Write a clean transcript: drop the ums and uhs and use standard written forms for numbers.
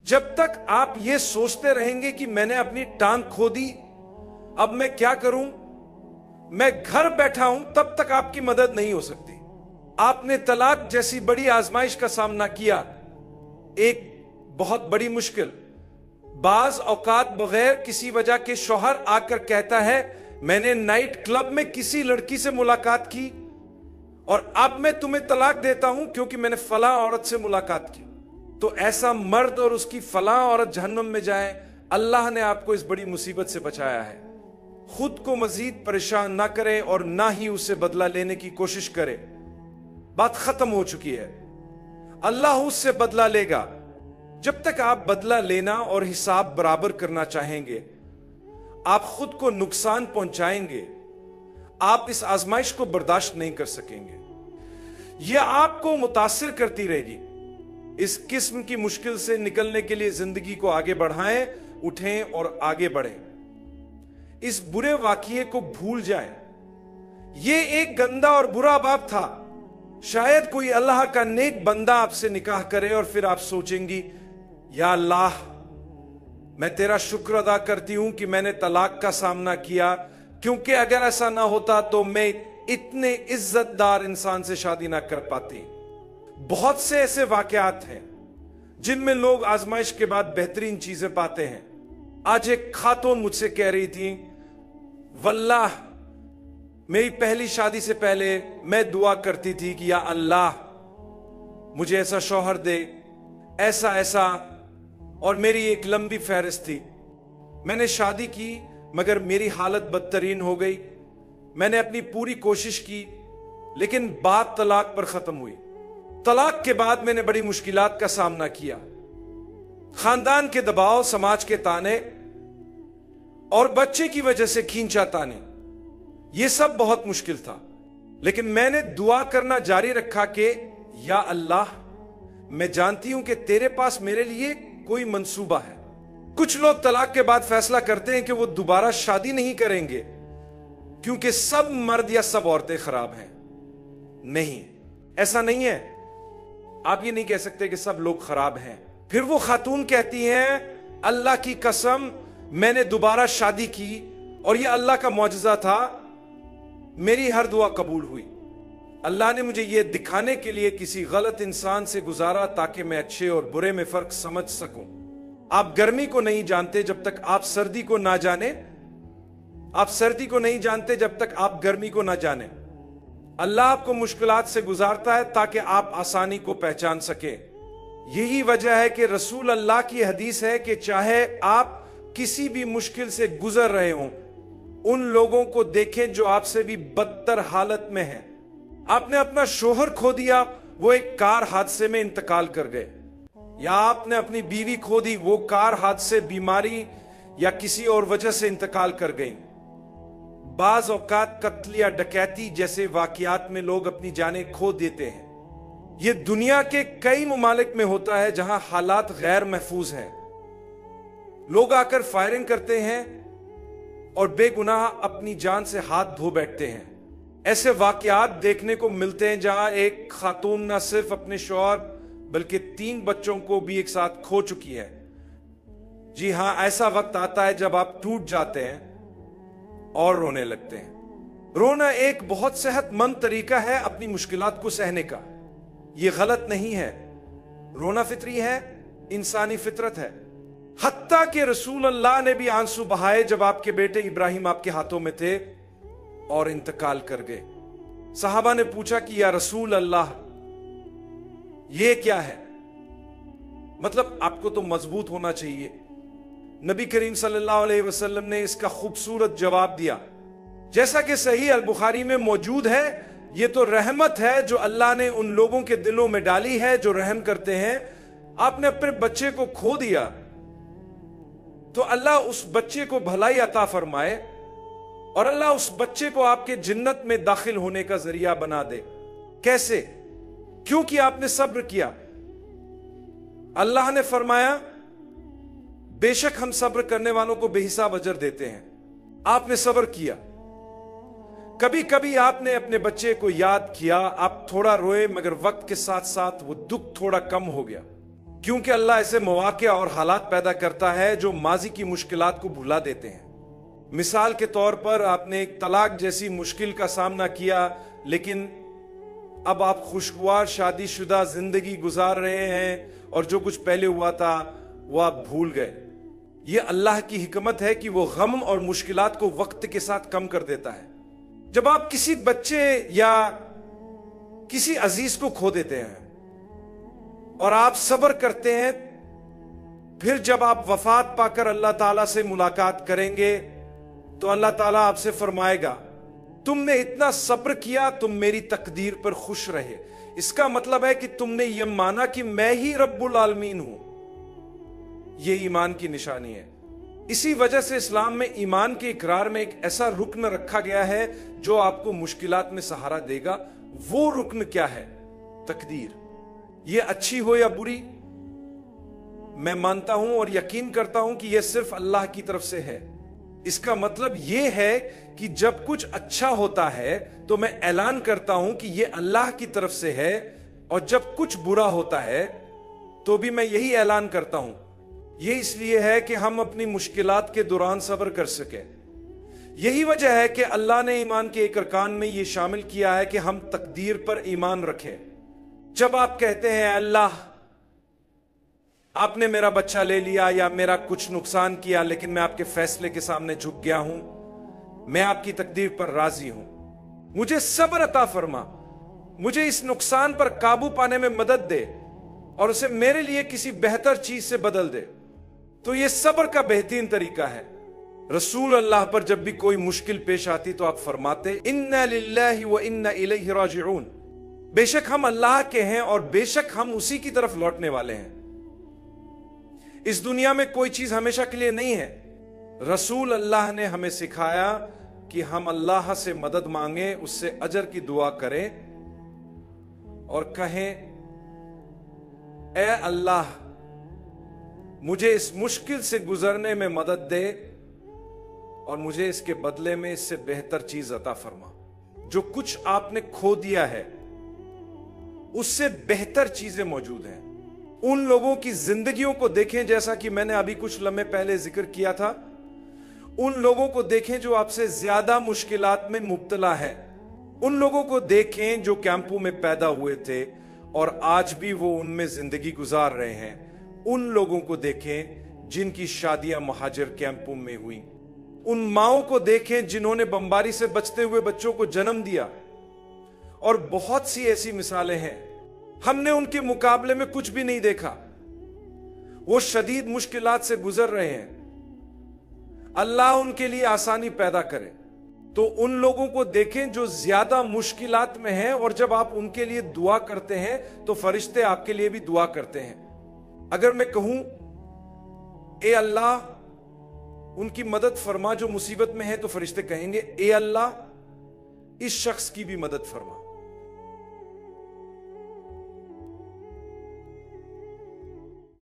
जब तक आप ये सोचते रहेंगे कि मैंने अपनी टांग खो दी, अब मैं क्या करूं, मैं घर बैठा हूं, तब तक आपकी मदद नहीं हो सकती। आपने तलाक जैसी बड़ी आजमाइश का सामना किया, एक बहुत बड़ी मुश्किल। बाज औकात बगैर किसी वजह के शौहर आकर कहता है मैंने नाइट क्लब में किसी लड़की से मुलाकात की और अब मैं तुम्हें तलाक देता हूं क्योंकि मैंने फला औरत से मुलाकात की। तो ऐसा मर्द और उसकी फला औरत जहन्नम में जाए। अल्लाह ने आपको इस बड़ी मुसीबत से बचाया है। खुद को मजीद परेशान ना करें और ना ही उससे बदला लेने की कोशिश करें। बात खत्म हो चुकी है, अल्लाह उससे बदला लेगा। जब तक आप बदला लेना और हिसाब बराबर करना चाहेंगे, आप खुद को नुकसान पहुंचाएंगे। आप इस आजमाइश को बर्दाश्त नहीं कर सकेंगे। यह आपको मुतासिर करती रहेगी। इस किस्म की मुश्किल से निकलने के लिए जिंदगी को आगे बढ़ाएं, उठें और आगे बढ़ें। इस बुरे वाकये को भूल जाएं। यह एक गंदा और बुरा बाप था। शायद कोई अल्लाह का नेक बंदा आपसे निकाह करे और फिर आप सोचेंगी, या अल्लाह, मैं तेरा शुक्र अदा करती हूं कि मैंने तलाक का सामना किया, क्योंकि अगर ऐसा ना होता तो मैं इतने इज्जतदार इंसान से शादी ना कर पाती। बहुत से ऐसे वाकयात हैं जिनमें लोग आजमाइश के बाद बेहतरीन चीजें पाते हैं। आज एक खातून मुझसे कह रही थी, वल्लाह मेरी पहली शादी से पहले मैं दुआ करती थी कि या अल्लाह मुझे ऐसा शौहर दे, ऐसा ऐसा, और मेरी एक लंबी फहरिस्त थी। मैंने शादी की मगर मेरी हालत बदतरीन हो गई। मैंने अपनी पूरी कोशिश की लेकिन बात तलाक पर खत्म हुई। तलाक के बाद मैंने बड़ी मुश्किलात का सामना किया। खानदान के दबाव, समाज के ताने और बच्चे की वजह से खींचा ताने, यह सब बहुत मुश्किल था। लेकिन मैंने दुआ करना जारी रखा कि या अल्लाह, मैं जानती हूं कि तेरे पास मेरे लिए कोई मंसूबा है। कुछ लोग तलाक के बाद फैसला करते हैं कि वो दोबारा शादी नहीं करेंगे क्योंकि सब मर्द या सब औरतें खराब हैं। नहीं, ऐसा नहीं है। आप ये नहीं कह सकते कि सब लोग खराब हैं। फिर वो खातून कहती हैं, अल्लाह की कसम मैंने दोबारा शादी की और ये अल्लाह का मौजज़ा था, मेरी हर दुआ कबूल हुई। अल्लाह ने मुझे ये दिखाने के लिए किसी गलत इंसान से गुजारा ताकि मैं अच्छे और बुरे में फर्क समझ सकूं। आप गर्मी को नहीं जानते जब तक आप सर्दी को ना जाने। आप सर्दी को नहीं जानते जब तक आप गर्मी को ना जाने। अल्लाह आपको मुश्किलात से गुजारता है ताकि आप आसानी को पहचान सके। यही वजह है कि रसूल अल्लाह की हदीस है कि चाहे आप किसी भी मुश्किल से गुजर रहे हों, उन लोगों को देखें जो आपसे भी बदतर हालत में हैं। आपने अपना शोहर खो दिया, वो एक कार हादसे में इंतकाल कर गए, या आपने अपनी बीवी खो दी, वो कार हादसे, बीमारी या किसी और वजह से इंतकाल कर गई। बाज औकात कत्ल या डकैती जैसे वाकयात में लोग अपनी जानें खो देते हैं। यह दुनिया के कई ममालिक में होता है जहां हालात गैर महफूज हैं। लोग आकर फायरिंग करते हैं और बेगुनाह अपनी जान से हाथ धो बैठते हैं। ऐसे वाकयात देखने को मिलते हैं जहां एक खातून न सिर्फ अपने शौहर बल्कि 3 बच्चों को भी एक साथ खो चुकी है। जी हां, ऐसा वक्त आता है जब आप टूट जाते हैं और रोने लगते हैं। रोना एक बहुत सेहतमंद तरीका है अपनी मुश्किलात को सहने का। यह गलत नहीं है। रोना फितरी है, इंसानी फितरत है। हत्ता कि रसूल अल्लाह ने भी आंसू बहाए जब आपके बेटे इब्राहिम आपके हाथों में थे और इंतकाल कर गए। सहाबा ने पूछा कि या रसूल अल्लाह, ये क्या है? मतलब आपको तो मजबूत होना चाहिए। नबी करीम सल्लल्लाहु अलैहि वसल्लम ने इसका खूबसूरत जवाब दिया, जैसा कि सही अल बुखारी में मौजूद है, ये तो रहमत है जो अल्लाह ने उन लोगों के दिलों में डाली है जो रहम करते हैं। आपने अपने बच्चे को खो दिया तो अल्लाह उस बच्चे को भलाई अता फरमाए और अल्लाह उस बच्चे को आपके जन्नत में दाखिल होने का जरिया बना दे। कैसे? क्योंकि आपने सब्र किया। अल्लाह ने फरमाया, बेशक हम सब्र करने वालों को बेहिसाब अजर देते हैं। आपने सब्र किया। कभी कभी आपने अपने बच्चे को याद किया, आप थोड़ा रोए, मगर वक्त के साथ साथ वो दुख थोड़ा कम हो गया। کیونکہ اللہ ایسے مواقع اور حالات پیدا کرتا ہے جو ماضی کی مشکلات کو بھلا دیتے ہیں۔ مثال کے طور پر آپ نے ایک طلاق جیسی مشکل کا سامنا کیا، لیکن اب آپ خوشگوار شادی شدہ زندگی گزار رہے ہیں اور جو کچھ پہلے ہوا تھا وہ آپ بھول گئے۔ یہ اللہ کی حکمت ہے کہ وہ غم اور مشکلات کو وقت کے ساتھ کم کر دیتا ہے۔ جب آپ کسی بچے یا کسی عزیز کو کھو دیتے ہیں اور آپ صبر کرتے ہیں، پھر جب آپ وفات پا کر اللہ تعالیٰ سے ملاقات کریں گے تو اللہ تعالیٰ آپ سے فرمائے گا تم نے اتنا صبر کیا، تم میری تقدیر پر خوش رہے۔ اس کا مطلب ہے کہ تم نے یہ مانا کہ میں ہی رب العالمین ہوں۔ یہ ایمان کی نشانی ہے۔ اسی وجہ سے اسلام میں ایمان کے اقرار میں ایک ایسا رکن رکھا گیا ہے جو آپ کو مشکلات میں سہارا دے گا۔ وہ رکن کیا ہے؟ تقدیر۔ یہ اچھی ہو یا بری، میں مانتا ہوں اور یقین کرتا ہوں کہ یہ صرف اللہ کی طرف سے ہے۔ اس کا مطلب یہ ہے کہ جب کچھ اچھا ہوتا ہے تو میں اعلان کرتا ہوں کہ یہ اللہ کی طرف سے ہے، اور جب کچھ برا ہوتا ہے تو بھی میں یہی اعلان کرتا ہوں۔ یہ اس لیے ہے کہ ہم اپنی مشکلات کے دوران صبر کر سکیں۔ یہی وجہ ہے کہ اللہ نے ایمان کے ایک ارکان میں یہ شامل کیا ہے کہ ہم تقدیر پر ایمان رکھیں۔ جب آپ کہتے ہیں اللہ آپ نے میرا بچہ لے لیا یا میرا کچھ نقصان کیا، لیکن میں آپ کے فیصلے کے سامنے جھک گیا ہوں، میں آپ کی تقدیر پر راضی ہوں، مجھے صبر عطا فرما، مجھے اس نقصان پر قابو پانے میں مدد دے اور اسے میرے لیے کسی بہتر چیز سے بدل دے، تو یہ صبر کا بہترین طریقہ ہے۔ رسول اللہ پر جب بھی کوئی مشکل پیش آتی تو آپ فرماتے اِنَّا لِلَّهِ وَإِنَّا إِلَيْهِ رَاجِعُونَ، بے شک ہم اللہ کے ہیں اور بے شک ہم اسی کی طرف لوٹنے والے ہیں۔ اس دنیا میں کوئی چیز ہمیشہ کے لیے نہیں ہے۔ رسول اللہ نے ہمیں سکھایا کہ ہم اللہ سے مدد مانگیں، اس سے اجر کی دعا کریں اور کہیں اے اللہ مجھے اس مشکل سے گزرنے میں مدد دے اور مجھے اس کے بدلے میں اس سے بہتر چیز عطا فرما۔ جو کچھ آپ نے کھو دیا ہے اس سے بہتر چیزیں موجود ہیں۔ ان لوگوں کی زندگیوں کو دیکھیں، جیسا کہ میں نے ابھی کچھ لمحے پہلے ذکر کیا تھا، ان لوگوں کو دیکھیں جو آپ سے زیادہ مشکلات میں مبتلا ہے۔ ان لوگوں کو دیکھیں جو کیمپوں میں پیدا ہوئے تھے اور آج بھی وہ ان میں زندگی گزار رہے ہیں۔ ان لوگوں کو دیکھیں جن کی شادیاں مہاجر کیمپوں میں ہوئیں۔ ان ماؤں کو دیکھیں جنہوں نے بمباری سے بچتے ہوئے بچوں کو جنم دیا، اور بہت سی ایسی مثالیں ہیں۔ ہم نے ان کے مقابلے میں کچھ بھی نہیں دیکھا، وہ شدید مشکلات سے گزر رہے ہیں۔ اللہ ان کے لیے آسانی پیدا کرے۔ تو ان لوگوں کو دیکھیں جو زیادہ مشکلات میں ہیں، اور جب آپ ان کے لیے دعا کرتے ہیں تو فرشتے آپ کے لیے بھی دعا کرتے ہیں۔ اگر میں کہوں اے اللہ ان کی مدد فرما جو مصیبت میں ہے، تو فرشتے کہیں گے اے اللہ اس شخص کی بھی مدد فرما۔